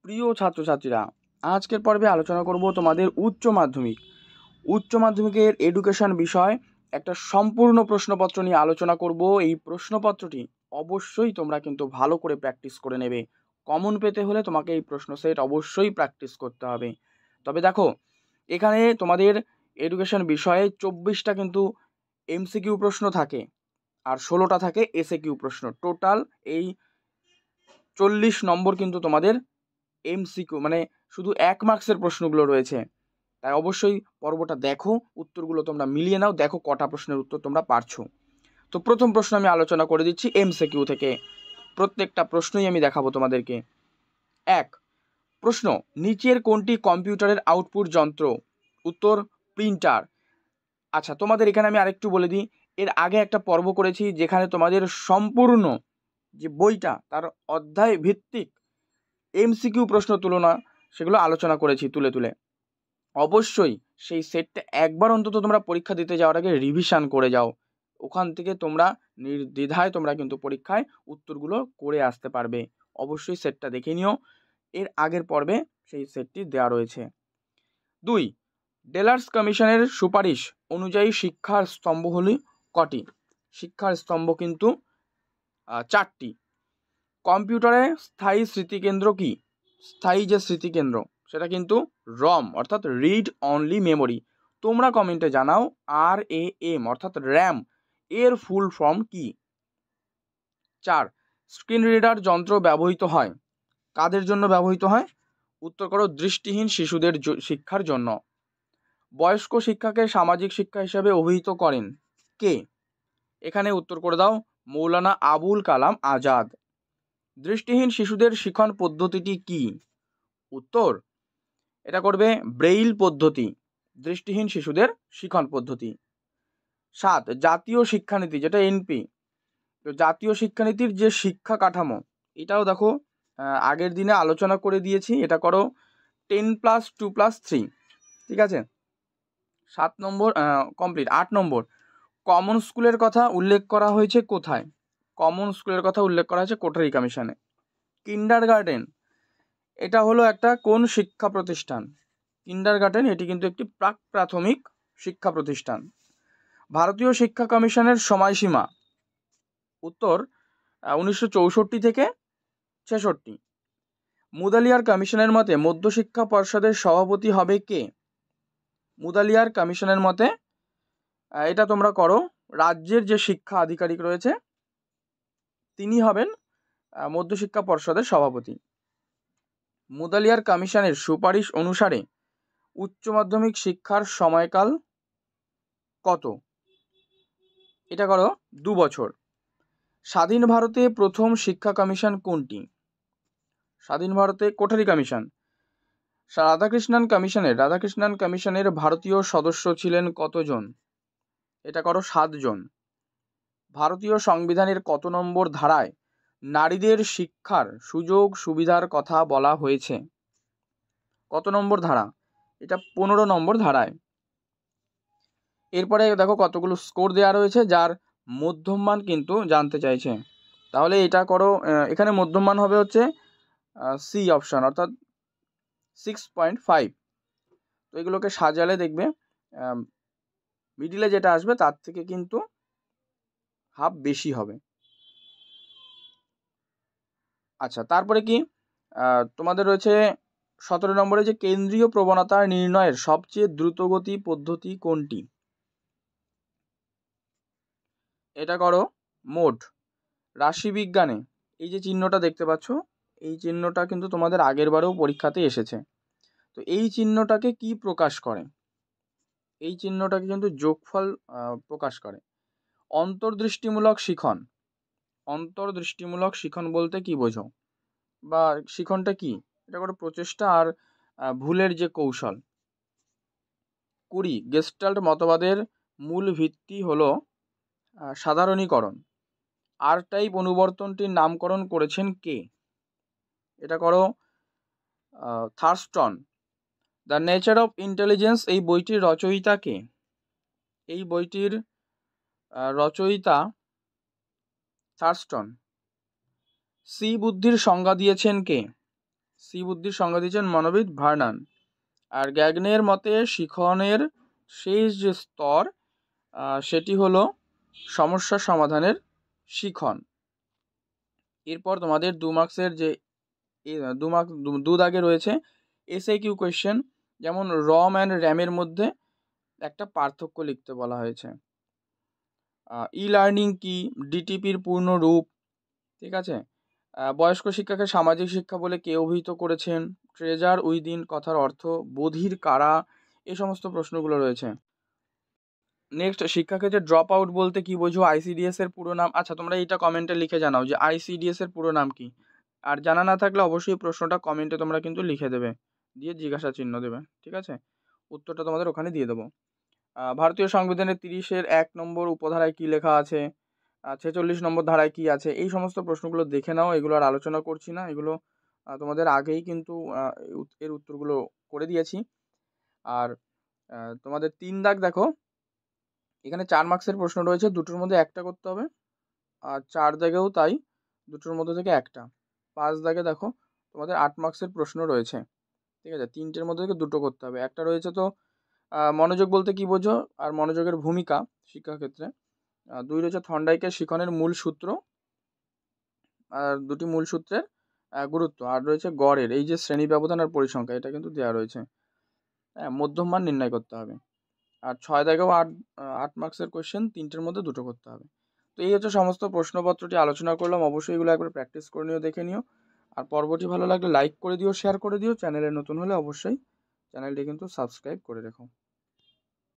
প্রিয় ছাত্রছাত্রীরা, আজকের পর্বে আলোচনা করব তোমাদের উচ্চ মাধ্যমিকের এডুকেশন বিষয় একটা সম্পূর্ণ প্রশ্নপত্র নিয়ে আলোচনা করব। এই প্রশ্নপত্রটি অবশ্যই তোমরা কিন্তু ভালো করে প্র্যাকটিস করে নেবে। কমন পেতে হলে তোমাকে এই প্রশ্ন সেট অবশ্যই প্র্যাকটিস করতে হবে। তবে দেখো, এখানে তোমাদের এডুকেশন বিষয়ে 24টা কিন্তু এমসিকিউ প্রশ্ন থাকে আর 16টা থাকে এসএকিউ প্রশ্ন। টোটাল এই 40 নম্বর কিন্তু তোমাদের এমসিকিউ, মানে শুধু 1 মার্কসের প্রশ্নগুলো রয়েছে। তাই অবশ্যই পর্বটা দেখো, উত্তরগুলো তোমরা মিলিয়ে নাও, দেখো কটা প্রশ্নের উত্তর তোমরা পারছো। তো প্রথম প্রশ্ন আমি আলোচনা করে দিচ্ছি এমসিকিউ থেকে। প্রত্যেকটা প্রশ্নই আমি দেখাবো তোমাদেরকে। 1 প্রশ্ন, নিচের কোনটি কম্পিউটারের আউটপুট যন্ত্র? উত্তর প্রিন্টার। আচ্ছা, তোমাদের এখানে আমি আরেকটু বলে দিই, এর আগে একটা পর্ব করেছি যেখানে তোমাদের সম্পূর্ণ যে বইটা তার অধ্যায় ভিত্তিক এমসিকিউ প্রশ্ন তুলনা সেগুলো আলোচনা করেছি তুলে তুলে। অবশ্যই সেই সেটটা একবার অন্তত তোমরা পরীক্ষা দিতে যাওয়ার আগে রিভিশন করে যাও। ওখান থেকে তোমরা নির্দ্বিধায় তোমরা কিন্তু পরীক্ষায় উত্তরগুলো করে আসতে পারবে। অবশ্যই সেটটা দেখে নিও, এর আগের পর্বে সেই সেটটি দেওয়া রয়েছে। 2 ডেলার্স কমিশনের সুপারিশ অনুযায়ী শিক্ষার স্তম্ভ হল কটি? শিক্ষার স্তম্ভ কিন্তু 4টি। কম্পিউটারে স্থায়ী স্মৃতিকেন্দ্র কি? স্থায়ী যে স্মৃতিকেন্দ্র সেটা কিন্তু রম অর্থাৎ রিড অনলি মেমোরি। তোমরা কমেন্টে জানাও RAM অর্থাৎ র্যাম এর ফুল ফর্ম কি? 4 স্ক্রিন রিডার যন্ত্র ব্যবহৃত হয় কাদের জন্য ব্যবহৃত হয়? উত্তর করো দৃষ্টিহীন শিশুদের শিক্ষার জন্য। বয়স্ক শিক্ষাকে সামাজিক শিক্ষা হিসেবে অভিহিত করেন কে? এখানে উত্তর করে দাও মৌলানা আবুল কালাম আজাদ। দৃষ্টিহীন শিশুদের শিক্ষণ পদ্ধতিটি কি? উত্তর এটা করবে ব্রেইল পদ্ধতি, দৃষ্টিহীন শিশুদের শিক্ষণ পদ্ধতি। 7 জাতীয় শিক্ষানীতি, যেটা এনপি। তো জাতীয় শিক্ষানীতির যে শিক্ষা কাঠামো, এটাও দেখো আগের দিনে আলোচনা করে দিয়েছি। এটা করো 10+2+3, ঠিক আছে। 7 নম্বর কমপ্লিট। 8 নম্বর কমন স্কুলের কথা উল্লেখ করা হয়েছে কোথায়? কমন স্কুলের কথা উল্লেখ করা হয়েছে কোঠারি কমিশনে। কিন্ডারগার্টেন এটা হলো একটা কোন শিক্ষা প্রতিষ্ঠান? কিন্ডারগার্টেন এটি কিন্তু একটি প্রাক প্রাথমিক শিক্ষা প্রতিষ্ঠান। ভারতীয় শিক্ষা কমিশনের সময়সীমা? উত্তর 1964 থেকে 66। মুদালিয়ার কমিশনের মতে মধ্যশিক্ষা পর্ষদের সভাপতি হবে কে? মুদালিয়ার কমিশনের মতে এটা তোমরা করো, রাজ্যের যে শিক্ষা আধিকারিক রয়েছে তিনি হবেন মধ্যশিক্ষা পর্ষদের সভাপতি। মুদালিয়ার কমিশনের সুপারিশ অনুসারে উচ্চ মাধ্যমিক শিক্ষার সময়কাল কত? এটা করো 2 বছর। স্বাধীন ভারতে প্রথম শিক্ষা কমিশন কোনটি? স্বাধীন ভারতে কোঠারি কমিশন। রাধাকৃষ্ণন কমিশনের ভারতীয় সদস্য ছিলেন কতজন? এটা করো 7 জন। ভারতীয় সংবিধানের কত নম্বর ধারায় নারীদের শিক্ষার সুযোগ সুবিধার কথা বলা হয়েছে? কত নম্বর ধারা? এটা 15 নম্বর ধারায়। এরপরে দেখো কতগুলো স্কোর দেওয়া রয়েছে, যার মধ্যমান কিন্তু জানতে চাইছে। তাহলে এটা করো, এখানে মধ্যমান হবে হচ্ছে সি অপশন অর্থাৎ 6.5। তো এগুলোকে সাজালে দেখবে মিডিলে যেটা আসবে তার থেকে কিন্তু হাফ বেশি হবে। আচ্ছা, তারপরে কি তোমাদের রয়েছে 17 নম্বরে যে কেন্দ্রীয় প্রবণতা নির্ণয়ের সবচেয়ে দ্রুতগতি পদ্ধতি কোনটি? এটা করো মোড। রাশিবিজ্ঞানে এই যে চিহ্নটা দেখতে পাচ্ছ, এই চিহ্নটা কিন্তু তোমাদের আগের বারেও পরীক্ষাতে এসেছে। তো এই চিহ্নটাকে কি প্রকাশ করে? এই চিহ্নটাকে কিন্তু যোগফল প্রকাশ করে। অন্তর্দৃষ্টিমূলক শিখন। অন্তর্দৃষ্টিমূলক শিখন বলতে কি বোঝো, বা শিখনটা কি? এটা কোনো প্রচেষ্টা আর ভুলের যে কৌশল। 20 গেস্টাল্ট মতবাদের মূল ভিত্তি হলো সাধারণীকরণ। আর টাইপ অনুবর্তনটির নামকরণ করেছেন কে? এটা করো Thurstone. The nature of intelligence এই বইটির রচয়িতা কে? এই বইটির রচয়িতা থার্স্টন। সি বুদ্ধির সংজ্ঞা দিয়েছেন কে? সি বুদ্ধির সংজ্ঞা দিয়েছেন মনোবিদ ভার্নান। আর গ্যাগনের মতে শিখনের শেষ যে স্তর সেটি হলো সমস্যা সমাধানের শিখন। এরপর তোমাদের 2 মার্কসের যে 2 দাগে রয়েছে এসএ কিউ কোয়েশ্চেন, যেমন রম অ্যান্ড র্যামের মধ্যে একটা পার্থক্য লিখতে বলা হয়েছে। ই লার্নিং কি, ডিটিপির পূর্ণ রূপ, ঠিক আছে। বয়স্ক শিক্ষাকে সামাজিক শিক্ষা বলে কে অভিহিত করেছেন, ট্রেজার উইদিন কথার অর্থ, বধির কারা, এই সমস্ত প্রশ্নগুলো রয়েছে। নেক্সট, শিক্ষাক্ষেত্রে ড্রপ আউট বলতে কি বোঝো, আইসিডিএস এর পুরো নাম। আচ্ছা, তোমরা এইটা কমেন্টে লিখে জানাও যে আইসিডিএস এর পুরো নাম কি। আর জানা না থাকলে অবশ্যই প্রশ্নটা কমেন্টে তোমরা কিন্তু লিখে দেবে, দিয়ে জিজ্ঞাসা চিহ্ন দেবে, ঠিক আছে। উত্তরটা তোমাদের ওখানে দিয়ে দেবো। ভারতীয় সংবিধানের 30-1 নম্বর উপধারায় কি লেখা আছে, 46 নম্বর ধারায় কি আছে, এই সমস্ত প্রশ্নগুলো দেখে নাও। এগুলো আর আলোচনা করছি না, এগুলো তোমাদের আগেই কিন্তু এর উত্তরগুলো করে দিয়েছি। আর তোমাদের 3 দাগ দেখো, এখানে 4 মার্কসের প্রশ্ন রয়েছে, দুটোর মধ্যে একটা করতে হবে। আর 4 দাগেও তাই, দুটোর মধ্যে থেকে একটা। 5 দাগে দেখো তোমাদের 8 মার্কসের প্রশ্ন রয়েছে, ঠিক আছে। 3টের মধ্যে থেকে দুটো করতে হবে। একটা রয়েছে তো মনোযোগ বলতে কি বোঝো আর মনোযোগের ভূমিকা শিক্ষাক্ষেত্রে। 2 রয়েছে থর্নডাইকের শিখনের মূল সূত্র আর দুটি মূল সূত্রের গুরুত্ব। আর রয়েছে গড়ের এই যে শ্রেণী ব্যবধান আর পরিসংখ্যা, এটা কিন্তু দেওয়া রয়েছে। হ্যাঁ, মধ্যম মান নির্ণয় করতে হবে। আর 6 দাগেও 8 মার্কসের কোয়েশ্চেন, 3টের মধ্যে দুটো করতে হবে। তো এই হচ্ছে সমস্ত প্রশ্নপত্রটি আলোচনা করলাম। অবশ্যই এগুলো একবার প্র্যাকটিস করে নিও, দেখে নিও। আর পর্বটি ভালো লাগলে লাইক করে দিও, শেয়ার করে দিও। চ্যানেলে নতুন হলে অবশ্যই চ্যানেলটি কিন্তু সাবস্ক্রাইব করে রেখো।